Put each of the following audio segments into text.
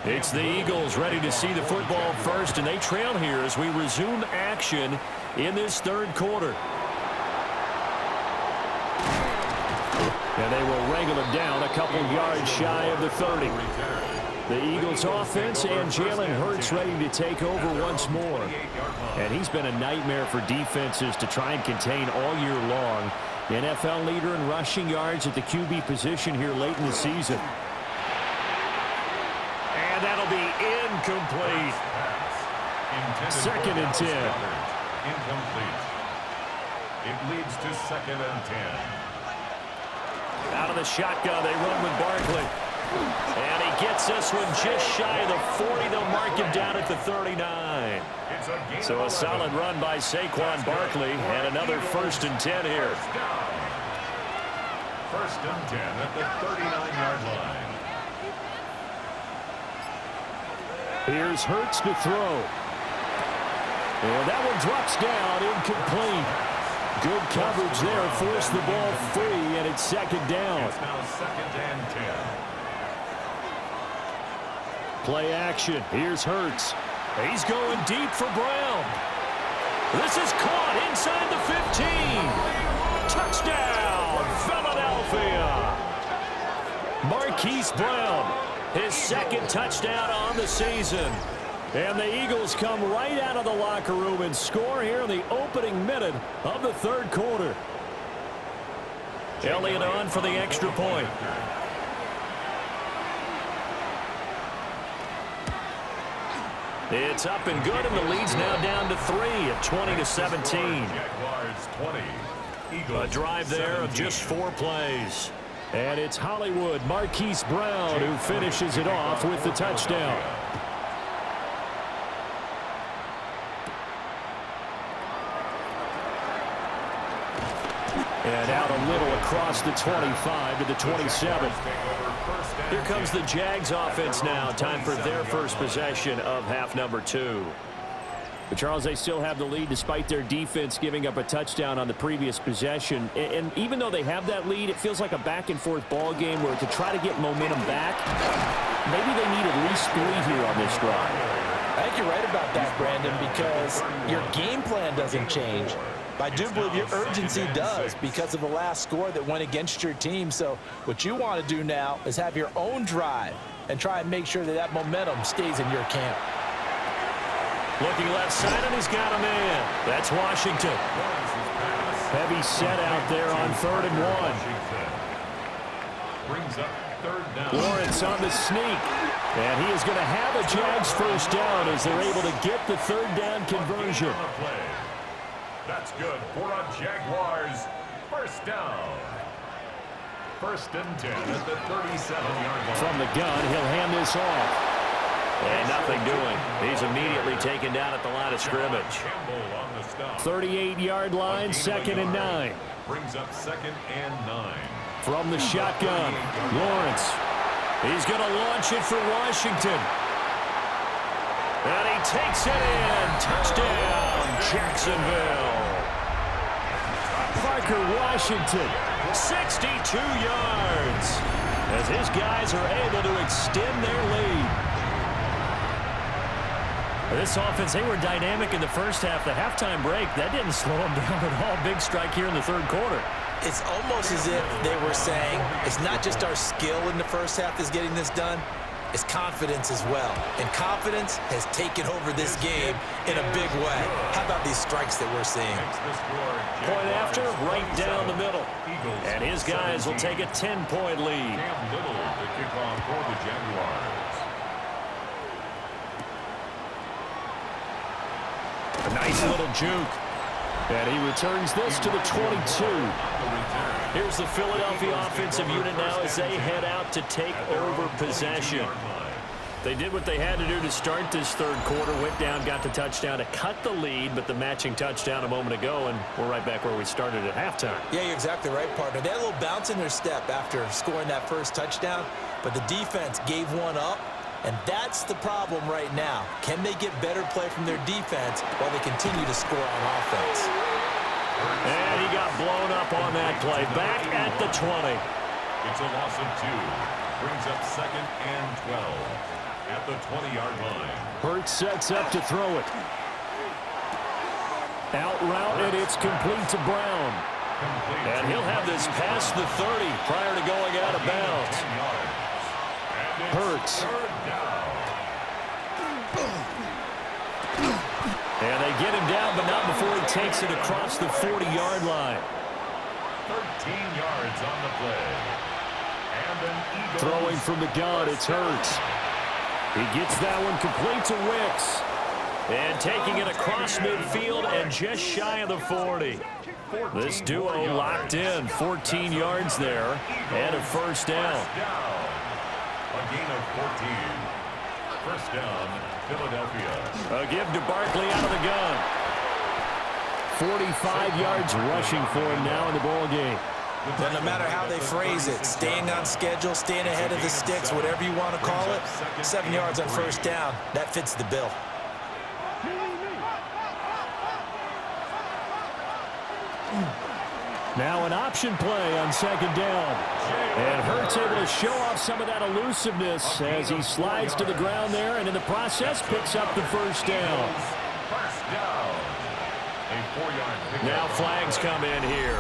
It's the Eagles ready to see the football first, and they trail here as we resume action in this third quarter. And they will wrangle it down a couple yards shy of the 30. The Eagles offense and Jalen Hurts ready to take over once more. And he's been a nightmare for defenses to try and contain all year long. NFL leader in rushing yards at the QB position here late in the season. And that'll be incomplete. 2nd and 10. Incomplete. It leads to 2nd and 10. Out of the shotgun, they run with Barkley. And he gets this one just shy of the 40. They'll mark him down at the 39. So a solid run by Saquon Barkley, and another 1st and 10 here. 1st and 10 at the 39-yard line. Here's Hurts to throw. And that one drops down, incomplete. Good coverage there, forced the ball free, and it's 2nd down. It's now 2nd and 10. Play action. Here's Hurts. He's going deep for Brown. This is caught inside the 15. Touchdown, Philadelphia. Marquise Brown, his 2nd touchdown on the season. And the Eagles come right out of the locker room and score here in the opening minute of the third quarter. Elliott on for the extra point. It's up and good, and the lead's now down to 3 at 20-17. A drive there of just 4 plays. And it's Hollywood Marquise Brown who finishes it off with the touchdown. And out a little across the 25 to the 27. Here comes the Jags offense now. Time for their first possession of half number 2. But Charles, they still have the lead despite their defense giving up a touchdown on the previous possession. And even though they have that lead, it feels like a back-and-forth ball game where to try to get momentum back, maybe they need at least 3 here on this drive. I think you're right about that, Brandon, because your game plan doesn't change. I do believe your urgency does because of the last score that went against your team. So what you want to do now is have your own drive and try and make sure that that momentum stays in your camp. Looking left side, and he's got a man. That's Washington. Heavy set out there on 3rd and 1. Brings up 3rd down. Lawrence on the sneak. And he is going to have a Jags first down as they're able to get the 3rd down conversion. That's good for a Jaguars first down. 1st and 10 at the 37-yard line. From the gun, he'll hand this off. And nothing doing. He's immediately taken down at the line of scrimmage. 38-yard line, 2nd and 9. Brings up 2nd and 9. From the shotgun, Lawrence. He's going to launch it for Washington. And he takes it in. Touchdown, Jacksonville. Parker Washington, 62 yards. As his guys are able to extend their lead. This offense, they were dynamic in the first half. The halftime break, that didn't slow them down at all. Big strike here in the third quarter. It's almost as if they were saying, it's not just our skill in the first half that's getting this done, it's confidence as well. And confidence has taken over this game in a big way. How about these strikes that we're seeing? Point after, right down the middle. And his guys will take a 10-point lead. Cam Little to kick off for the Jaguars. A nice little juke. And he returns this to the 22. Here's the Philadelphia offensive unit now as they head out to take over possession. They did what they had to do to start this third quarter. Went down, got the touchdown to cut the lead, but the matching touchdown a moment ago, and we're right back where we started at halftime. Yeah, you're exactly right, partner. They had a little bounce in their step after scoring that first touchdown, but the defense gave one up. And that's the problem right now. Can they get better play from their defense while they continue to score on offense? And he got blown up on that play. Back at the 20. It's a loss of 2. Brings up 2nd and 12. at the 20-yard line. Hurts sets up to throw it. Out route, and it's complete to Brown. And he'll have this past the 30 prior to going out of bounds. Hurts. And they get him down, but not before he takes it across the 40-yard line. 13 yards on the play. And an Eagles. Throwing from the gun, it's Hurts. He gets that one complete to Wicks. And taking it across midfield and just shy of the 40. This duo locked in. 14 yards there and a first down. A gain of 14. First down, Philadelphia. A give to Barkley out of the gun. 45 yards rushing for him now in the ball game. But no matter how they phrase it, staying on schedule, staying ahead of the sticks, whatever you want to call it, 7 yards on first down, that fits the bill. Now an option play on second down. And Hurts able to show off some of that elusiveness as he slides to the ground there and in the process picks up the first down. Now flags come in here.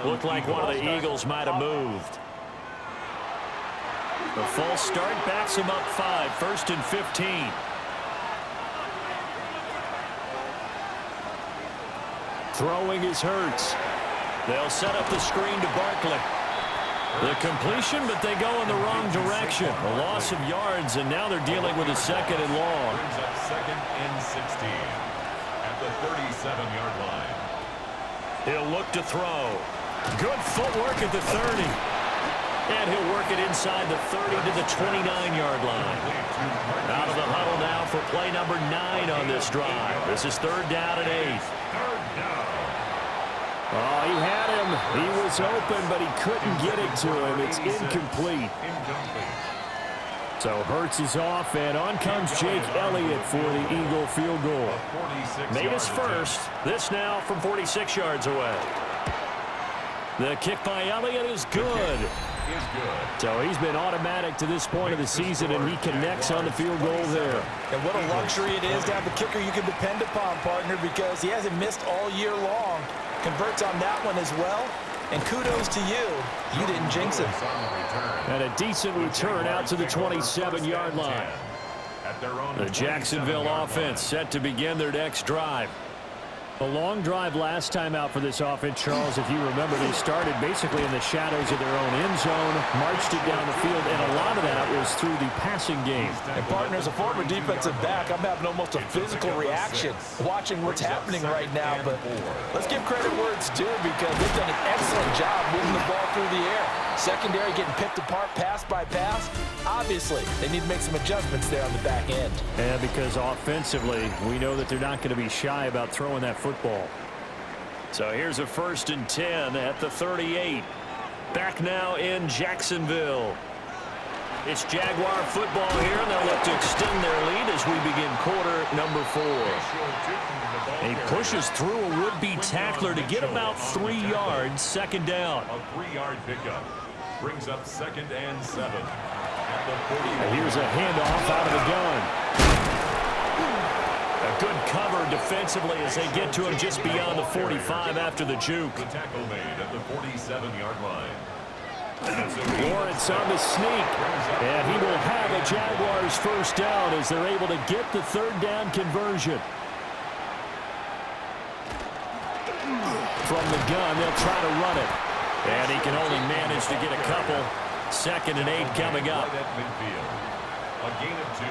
Looked like one of the Eagles might have moved. The false start backs him up 5, 1st and 15. Throwing is Hurts. They'll set up the screen to Barkley. The completion, but they go in the wrong direction. A loss of yards, and now they're dealing with a second and long. Brings up 2nd and 16 at the 37-yard line. He'll look to throw. Good footwork at the 30. And he'll work it inside the 30 to the 29-yard line. Out of the huddle now for play number 9 on this drive. This is 3rd down and 8. Oh, he had him. He was open, but he couldn't get it to him. It's incomplete. So Hurts is off, and on comes Jake Elliott for the Eagle field goal. Made his first. This now from 46 yards away. The kick by Elliott is good. So he's been automatic to this point of the season, and he connects on the field goal there. And what a luxury it is to have a kicker you can depend upon, partner, because he hasn't missed all year long. Converts on that one as well. And kudos to you. You didn't jinx him. And a decent return out to the 27-yard line. The Jacksonville offense set to begin their next drive. A long drive last time out for this offense, Charles. If you remember, they started basically in the shadows of their own end zone, marched it down the field, and a lot of that was through the passing game. And, partner, as a former defensive back, I'm having almost a physical reaction watching what's happening right now. But let's give credit where it's due, because they've done an excellent job moving the ball through the air. Secondary getting picked apart pass by pass. Obviously, they need to make some adjustments there on the back end. And because offensively, we know that they're not going to be shy about throwing that football. So here's a 1st and 10 at the 38. Back now in Jacksonville. It's Jaguar football here, and they'll look to extend their lead as we begin quarter number 4. He pushes through a would-be tackler to get about 3 yards, 2nd down. A 3-yard pickup brings up 2nd and 7. And here's a handoff out of the gun. A good cover defensively as they get to him just beyond the 45 after the juke. The tackle made at the 47-yard line. Lawrence on the sneak, and he will have a Jaguars first down as they're able to get the 3rd down conversion. From the gun, they'll try to run it. And he can only manage to get a couple. 2nd and 8 coming up. A gain of 2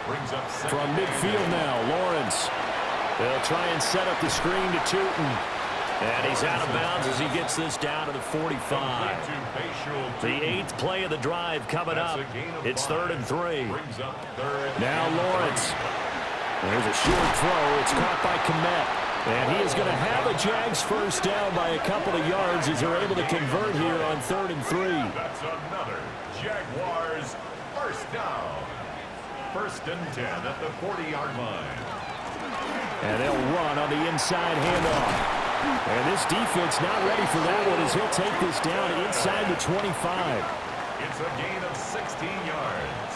brings up from midfield now, Lawrence. They'll try and set up the screen to Tootin. And he's out of bounds as he gets this down to the 45. The 8th play of the drive coming up. It's 3rd and 3. Now Lawrence. There's a short throw. It's caught by Kmet. And he is going to have a Jags first down by a couple of yards as they're able to convert here on 3rd and 3. That's another Jaguars first down. 1st and 10 at the 40-yard line. And they'll run on the inside handoff. And this defense not ready for that one as he'll take this down inside the 25. It's a gain of 16 yards.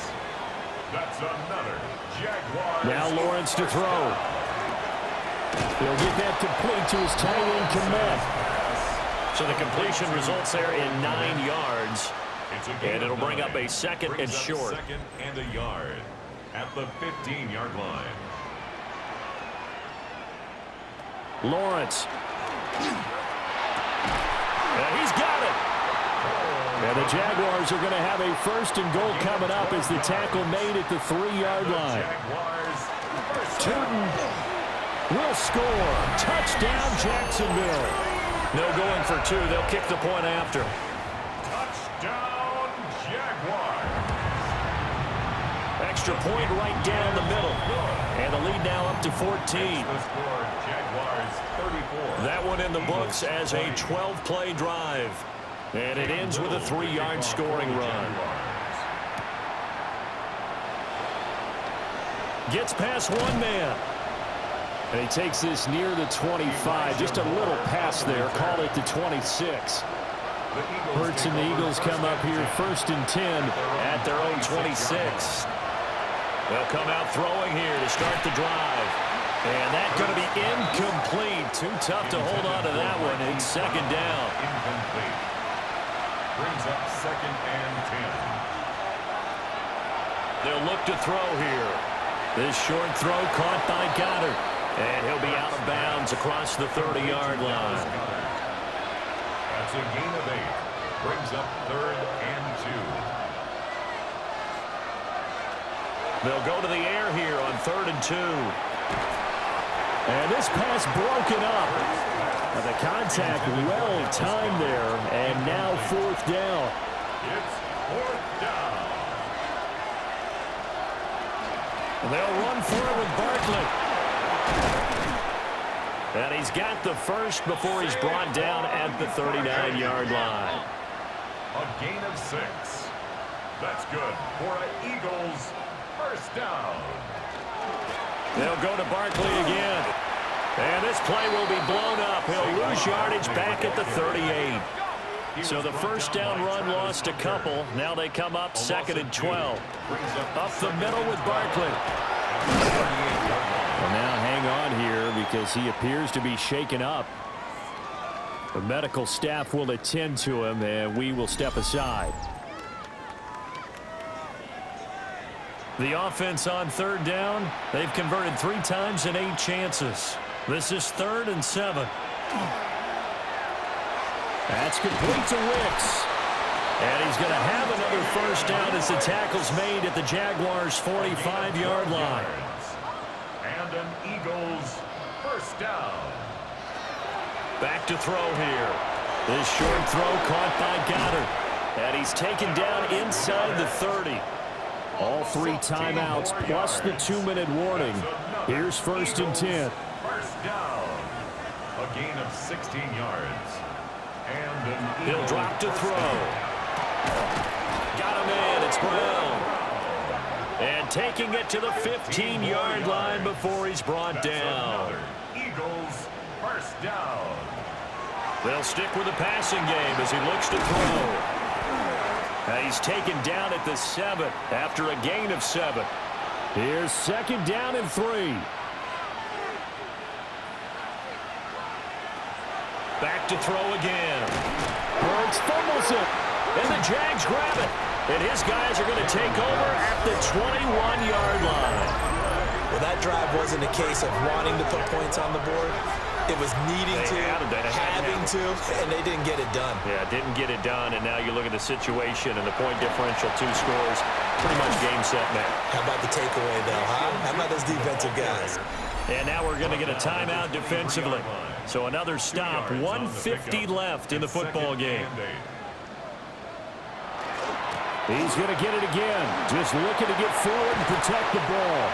That's another Jaguars. Now Lawrence to throw. He'll get that complete to his tight end Komet. So the completion results there in 9 yards. And it'll bring up a second and short. Second and a yard at the 15-yard line. Lawrence. And he's got it. And the Jaguars are going to have a first and goal coming up as the tackle made at the 3-yard line. Tootin will score. Touchdown, Jacksonville. No going for 2. They'll kick the point after. Touchdown, Jaguars. Extra point right down the middle. And the lead now up to 14. That one in the books as a 12-play drive. And it ends with a 3-yard scoring run. Gets past one man. And he takes this near the 25. Just a little pass there. Call it the 26. Hurts and the Eagles come up here first and 10 at their own 26. They'll come out throwing here to start the drive. And that's going to be incomplete. Too tough to hold on to that one. It's second down. Incomplete. Brings up second and 10. They'll look to throw here. This short throw caught by Goddard. And he'll be out of bounds across the 30-yard line. That's a gain of 8. Brings up third and 2. They'll go to the air here on 3rd and 2. And this pass broken up. And the contact well timed there. And now 4th down. It's 4th down. And they'll run for it with Barkley. And he's got the first before he's brought down at the 39-yard line. A gain of 6. That's good for an Eagles first down. They'll go to Barkley again. And this play will be blown up. He'll lose yardage back at the 38. So the first down run lost a couple. Now they come up 2nd and 12. Up the middle with Barkley. Well, now hang on here because he appears to be shaken up. The medical staff will attend to him, and we will step aside. The offense on 3rd down, they've converted 3 times in 8 chances. This is 3rd and 7. That's complete to Wicks. And he's going to have another first down as the tackle's made at the Jaguars' 45-yard line. And an Eagles first down. Back to throw here. This short throw caught by Goddard. And he's taken down inside the 30. All 3 timeouts plus the 2-minute warning. Here's 1st and 10. First down. A gain of 16 yards. And an He'll drop to throw. Got him in. It's Brown. And taking it to the 15-yard line before he's brought down. Eagles first down. They'll stick with the passing game as he looks to throw. And he's taken down at the 7 after a gain of 7. Here's 2nd down and 3. Back to throw again. Hurts fumbles it. And the Jags grab it. And his guys are going to take over at the 21-yard line. Well, that drive wasn't a case of wanting to put points on the board. It was needing to, having to, and they didn't get it done. Yeah, didn't get it done, and now you look at the situation and the point differential, 2 scores, pretty much game, set, match. How about the takeaway, though, huh? How about those defensive guys? And now we're going to get a timeout defensively. So another stop, 1:50 left in the football game. He's going to get it again, just looking to get forward and protect the ball.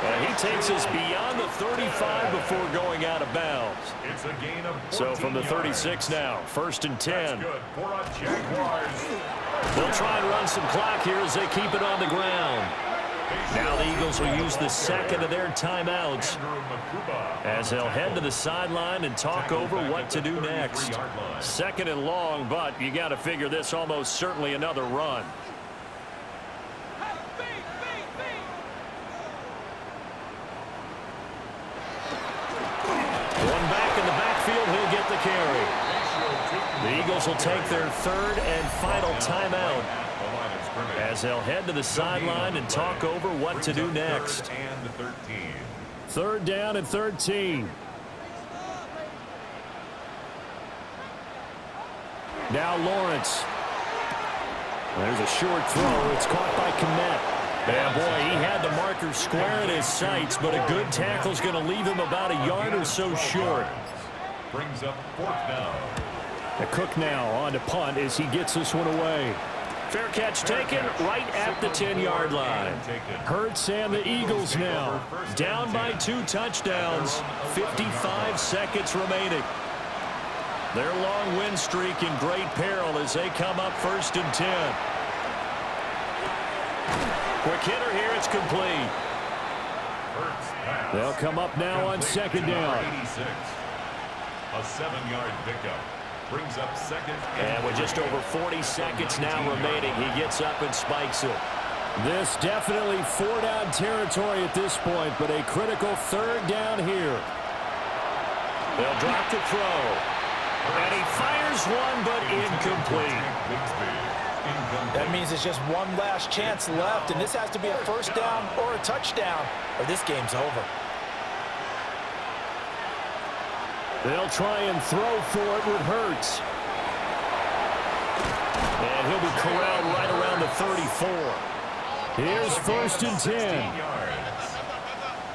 And he takes us beyond the 35 before going out of bounds. It's a gain of 14 So from the 36 yards. now, 1st and 10. That's good for a Jaguars. They'll try and run some clock here as they keep it on the ground. Now the Eagles will use the 2nd of their timeouts as they'll head to the sideline and talk over what to do next. 2nd and long, but you got to figure this almost certainly another run. carry. The Eagles will take their third and final timeout as they'll head to the sideline and talk over what to do next. Third down and 13. Third down and 13. Now Lawrence. There's a short throw. It's caught by Kmet. Yeah, boy, he had the marker square in his sights, but a good tackle's going to leave him about a yard or so short. Brings up fourth down. The Cook now on to punt as he gets this one away. Fair catch taken right at the 10-yard line. Hurts and the Eagles now down by 2 touchdowns. 55 seconds remaining. Their long win streak in great peril as they come up 1st and 10. Quick hitter here. It's complete. They'll come up now on 2nd down. A 7-yard pickup. Brings up 2nd. And with just over 40 seconds now remaining, he gets up and spikes it. This definitely 4-down territory at this point, but a critical 3rd down here. They'll drop the throw. And he fires one, but incomplete. That means it's just one last chance left, and this has to be a 1st down or a touchdown, or this game's over. They'll try and throw for it with Hurts. And he'll be corralled right around the 34. Here's 1st and 10.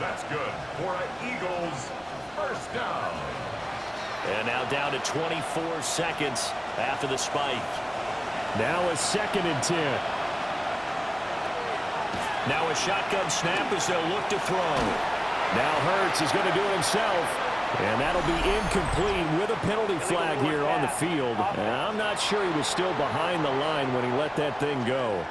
That's good for an Eagles 1st down. And now down to 24 seconds after the spike. Now a 2nd and 10. Now a shotgun snap as they'll look to throw. Now Hurts is going to do it himself. And that'll be incomplete with a penalty flag here on the field. And I'm not sure he was still behind the line when he let that thing go.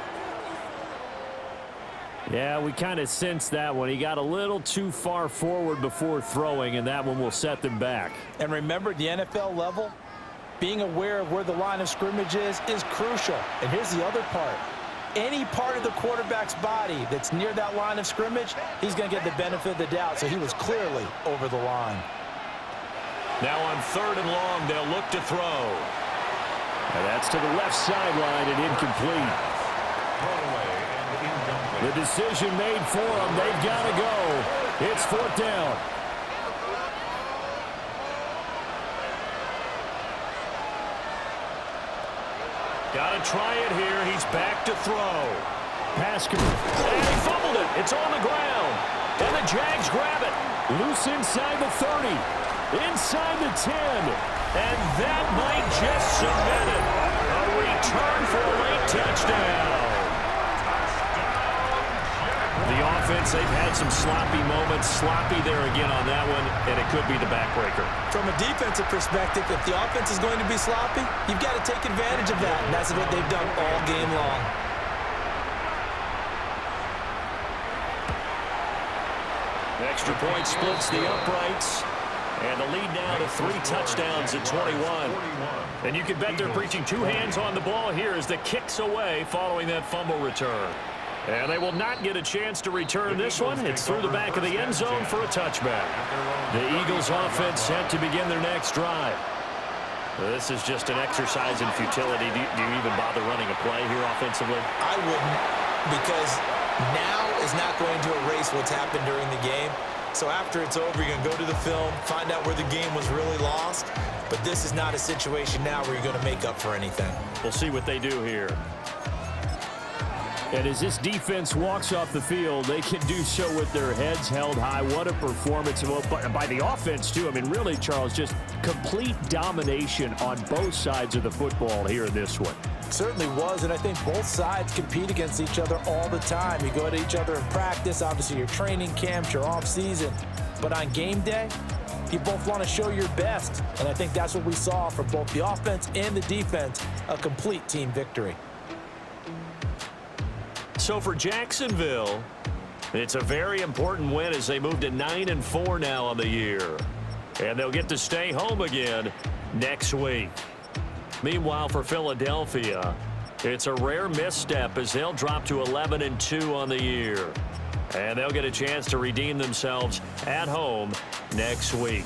Yeah, we kind of sensed that one. He got a little too far forward before throwing, and that one will set them back. And remember, at the NFL level, being aware of where the line of scrimmage is crucial. And here's the other part. Any part of the quarterback's body that's near that line of scrimmage, he's going to get the benefit of the doubt. So he was clearly over the line. Now on 3rd and long, they'll look to throw. And that's to the left sideline and incomplete. The decision made for them. They've got to go. It's 4th down. Got to try it here. He's back to throw. Pass complete. And he fumbled it. It's on the ground. And the Jags grab it. Loose inside the 30. Inside the 10. And that might just cement it. A return for a late touchdown. The offense, they've had some sloppy moments. Sloppy there again on that one, and it could be the backbreaker. From a defensive perspective, if the offense is going to be sloppy, you've got to take advantage of that, and that's what they've done all game long. Extra point splits the uprights, and the lead now to 3 touchdowns at 21. And you can bet they're preaching 2 hands on the ball here as the kick's away following that fumble return. And they will not get a chance to return this one. It's through the back of the end zone for a touchback. The Eagles offense set to begin their next drive. This is just an exercise in futility. Do you even bother running a play here offensively? I wouldn't, because now is not going to erase what's happened during the game. So after it's over, you're going to go to the film, find out where the game was really lost. But this is not a situation now where you're going to make up for anything. We'll see what they do here. And as this defense walks off the field, they can do so with their heads held high. What a performance by the offense, too. I mean, really, Charles, just complete domination on both sides of the football here in this one. Certainly was, and I think both sides compete against each other all the time. You go to each other in practice, obviously your training camps, your off-season. But on game day, you both want to show your best. And I think that's what we saw from both the offense and the defense, a complete team victory. So for Jacksonville, it's a very important win as they move to 9-4 now on the year. And they'll get to stay home again next week. Meanwhile, for Philadelphia, it's a rare misstep as they'll drop to 11-2 on the year. And they'll get a chance to redeem themselves at home next week.